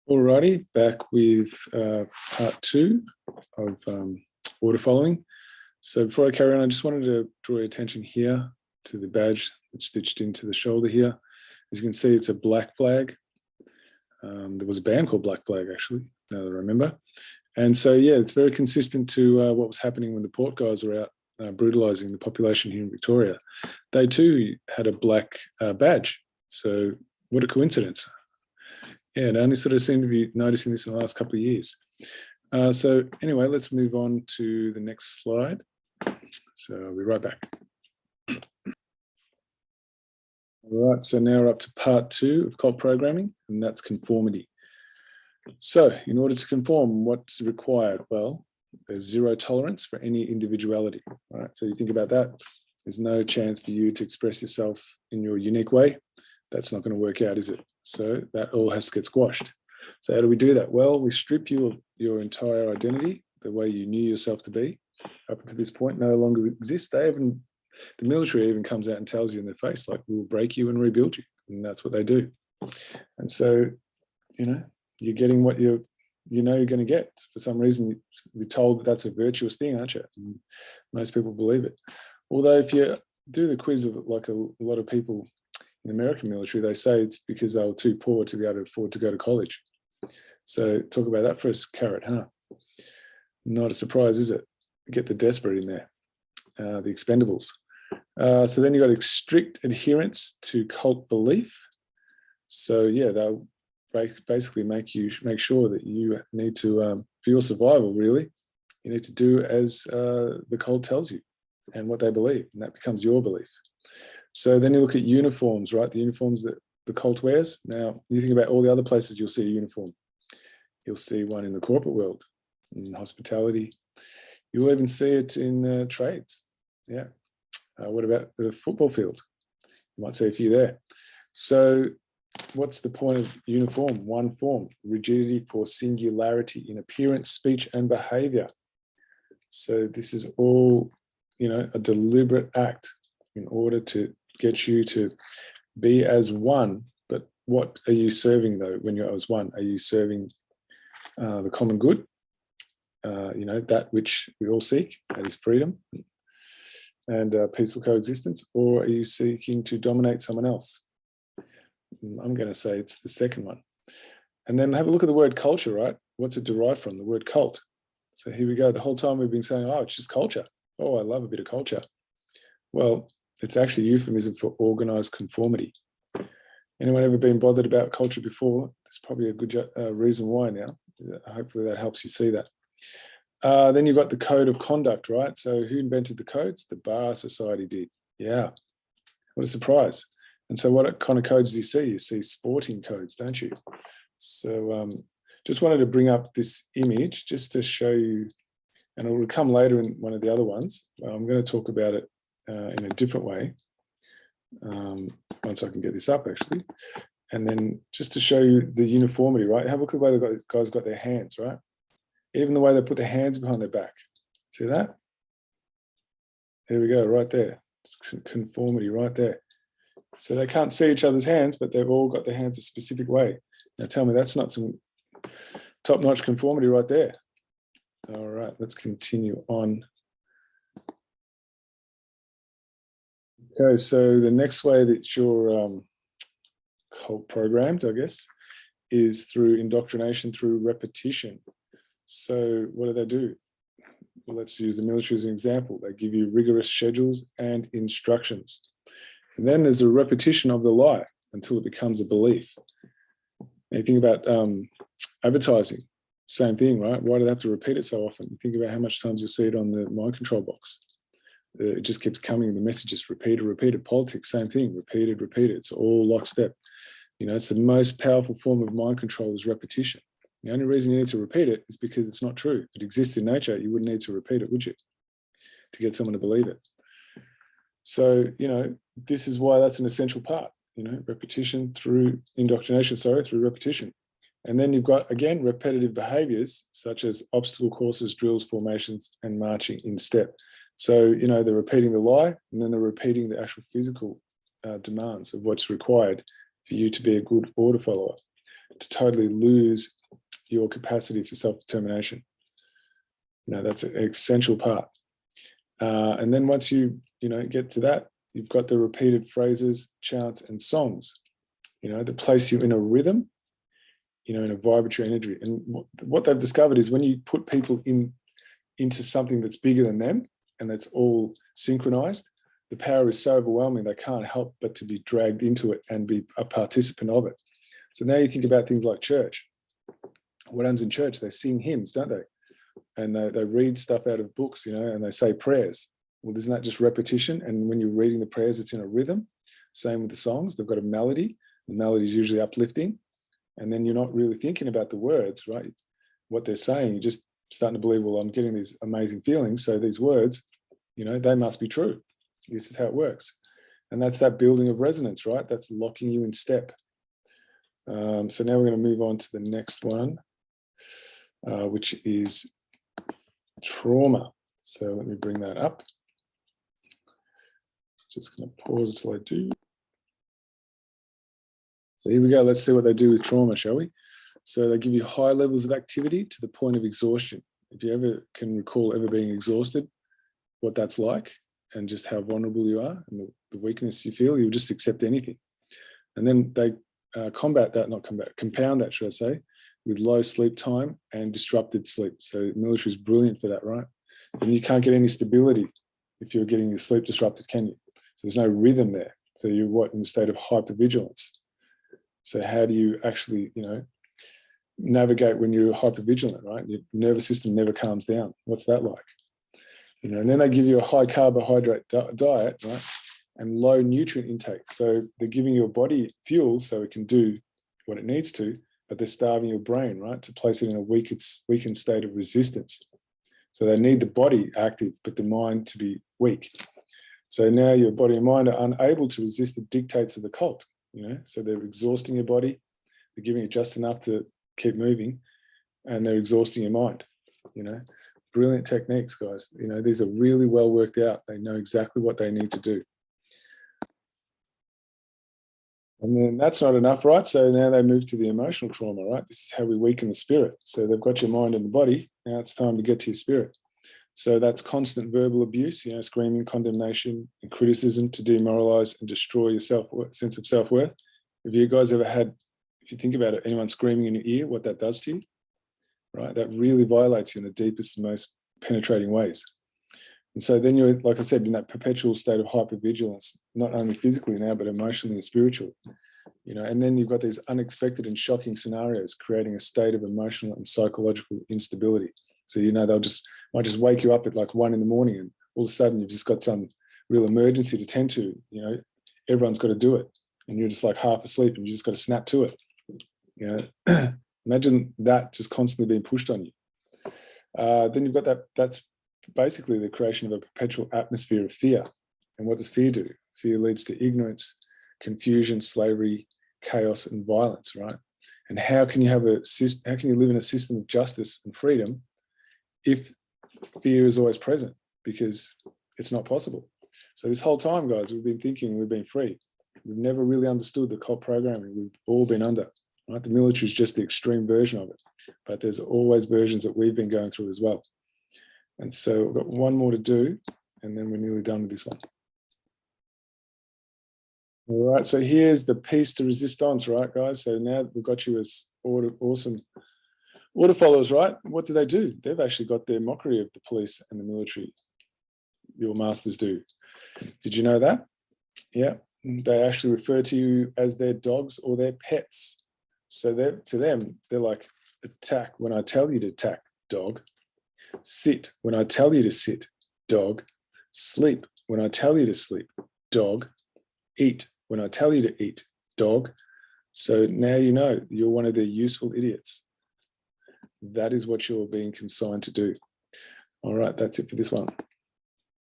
Alrighty, back with part two of order following. So before I carry on, I just wanted to draw your attention here to the badge that's stitched into the shoulder here. As you can see, it's a black flag. There was a band called Black Flag, actually, now that I remember. And so, yeah, it's very consistent to what was happening when the port guys were out brutalising the population here in Victoria. They too had a black badge. So what a coincidence. Yeah, and I only sort of seem to be noticing this in the last couple of years. So anyway, let's move on to the next slide. So I'll be right back. All right, so now we're up to part two of occult programming, and that's conformity. So in order to conform, what's required? Well, there's zero tolerance for any individuality. All right, so you think about that. There's no chance for you to express yourself in your unique way. That's not going to work out, is it? So that all has to get squashed. So how do we do that? Well, we strip you of your entire identity, the way you knew yourself to be. Up until this point, no longer exists. The military even comes out and tells you in their face, like, we'll break you and rebuild you. And that's what they do. And so, you know, you're getting what you're going to get. For some reason, we're told that that's a virtuous thing, aren't you? And most people believe it. Although if you do the quiz of like a lot of people in the American military, they say it's because they were too poor to be able to afford to go to college. So talk about that for a carrot, huh? Not a surprise, is it? Get the desperate in there, the expendables. So then you've got strict adherence to cult belief. So yeah, they'll basically make sure that you need to, for your survival, really, you need to do as the cult tells you and what they believe, and that becomes your belief. So then you look at uniforms, right? The uniforms that the cult wears. Now, you think about all the other places you'll see a uniform. You'll see one in the corporate world, in hospitality. You'll even see it in trades. Yeah. What about the football field? You might see a few there. So what's the point of uniform? One form, rigidity for singularity in appearance, speech, and behavior. So this is all, a deliberate act in order to get you to be as one. But what are you serving, though, when you're as one? Are you serving the common good, that which we all seek, that is freedom and peaceful coexistence, or are you seeking to dominate someone else? I'm going to say it's the second one. And then have a look at the word culture, right? What's it derived from? The word cult. So here we go. The whole time we've been saying, oh, it's just culture. Oh, I love a bit of culture. Well, it's actually a euphemism for organized conformity. Anyone ever been bothered about culture before? There's probably a good reason why now. Hopefully that helps you see that. Then you've got the code of conduct, right? So who invented the codes? The Bar Society did. Yeah, what a surprise. And so what kind of codes do you see? You see sporting codes, don't you? So just wanted to bring up this image just to show you, and it will come later in one of the other ones. I'm going to talk about it in a different way once I can get this up, actually. And then just to show you the uniformity, right? Have a look at the way the guys got their hands, right? Even the way they put their hands behind their back. See that? There we go, right there. It's conformity right there. So they can't see each other's hands, but they've all got their hands a specific way. Now tell me that's not some top-notch conformity right there. All right, let's continue on. Okay, so the next way that you're cult programmed, I guess, is through indoctrination, through repetition. So what do? Well, let's use the military as an example. They give you rigorous schedules and instructions. And then there's a repetition of the lie until it becomes a belief. Now you think about advertising, same thing, right? Why do they have to repeat it so often? You think about how much times you'll see it on the mind control box. It just keeps coming, the message is repeated. Politics, same thing, repeated. It's all lockstep. It's the most powerful form of mind control is repetition. The only reason you need to repeat it is because it's not true. If it exists in nature, you wouldn't need to repeat it, would you? To get someone to believe it. So, this is why that's an essential part, repetition through indoctrination, through repetition. And then you've got, again, repetitive behaviors such as obstacle courses, drills, formations, and marching in step. So, they're repeating the lie and then they're repeating the actual physical demands of what's required for you to be a good order follower. to totally lose your capacity for self-determination. That's an essential part. And then once you get to that, you've got the repeated phrases, chants, and songs, that place you in a rhythm, in a vibratory energy. And what they've discovered is when you put people into something that's bigger than them and that's all synchronized, the power is so overwhelming they can't help but to be dragged into it and be a participant of it. So now you think about things like church. What happens in church? They sing hymns, don't they? And they read stuff out of books, and they say prayers. Well, isn't that just repetition? And when you're reading the prayers, it's in a rhythm. Same with the songs. They've got a melody. The melody is usually uplifting. And then you're not really thinking about the words, right? What they're saying. You're just starting to believe, well, I'm getting these amazing feelings. So these words, they must be true. This is how it works. And that's that building of resonance, right? That's locking you in step. So now we're going to move on to the next one, which is trauma. So let me bring that up. Just going to pause until I do. So here we go. Let's see what they do with trauma, shall we? So they give you high levels of activity to the point of exhaustion. If you ever can recall ever being exhausted, what that's like, and just how vulnerable you are and the weakness you feel, you'll just accept anything. And then they compound that, should I say, with low sleep time and disrupted sleep. So the military is brilliant for that, right? Then you can't get any stability if you're getting your sleep disrupted, can you? So there's no rhythm there. So you're in a state of hypervigilance. So how do you actually, navigate when you're hypervigilant, right? Your nervous system never calms down. What's that like? And then they give you a high carbohydrate diet, right? And low nutrient intake. So they're giving your body fuel so it can do what it needs to, but they're starving your brain, right? To place it in a weakened state of resistance. So they need the body active, but the mind to be weak. So now your body and mind are unable to resist the dictates of the cult, So they're exhausting your body, they're giving it just enough to keep moving, and they're exhausting your mind, Brilliant techniques, guys. These are really well worked out. They know exactly what they need to do. And then that's not enough, right? So now they move to the emotional trauma, right? This is how we weaken the spirit. So they've got your mind and the body. Now it's time to get to your spirit. So that's constant verbal abuse, screaming, condemnation, and criticism to demoralize and destroy your sense of self-worth. Have you guys ever had, if you think about it, anyone screaming in your ear, what that does to you, right? That really violates you in the deepest and most penetrating ways. And so then you're, like I said, in that perpetual state of hypervigilance, not only physically now, but emotionally and spiritually, and then you've got these unexpected and shocking scenarios, creating a state of emotional and psychological instability. So, they'll might just wake you up at like 1 a.m. and all of a sudden you've just got some real emergency to tend to, everyone's got to do it. And you're just like half asleep and you just got to snap to it. Imagine that just constantly being pushed on you. Then you've got that's basically the creation of a perpetual atmosphere of fear. And what does fear do? Fear leads to ignorance, confusion, slavery, chaos, and violence, right? And how can you live in a system of justice and freedom if fear is always present? Because it's not possible. So this whole time, guys, we've been thinking we've been free. We've never really understood the occult programming we've all been under, right? The military is just the extreme version of it, but there's always versions that we've been going through as well. And so we've got one more to do, and then we're nearly done with this one. All right, so here's the piece de resistance, right, guys? So now we've got you as awesome order followers, right? What do? They've actually got their mockery of the police and the military. Your masters do. Did you know that? Yeah, they actually refer to you as their dogs or their pets. So to them, they're like, attack when I tell you to attack, dog. Sit when I tell you to sit, dog. Sleep when I tell you to sleep, dog. Eat when I tell you to eat, dog. So now you're one of their useful idiots. That is what you're being consigned to do. All right, that's it for this one.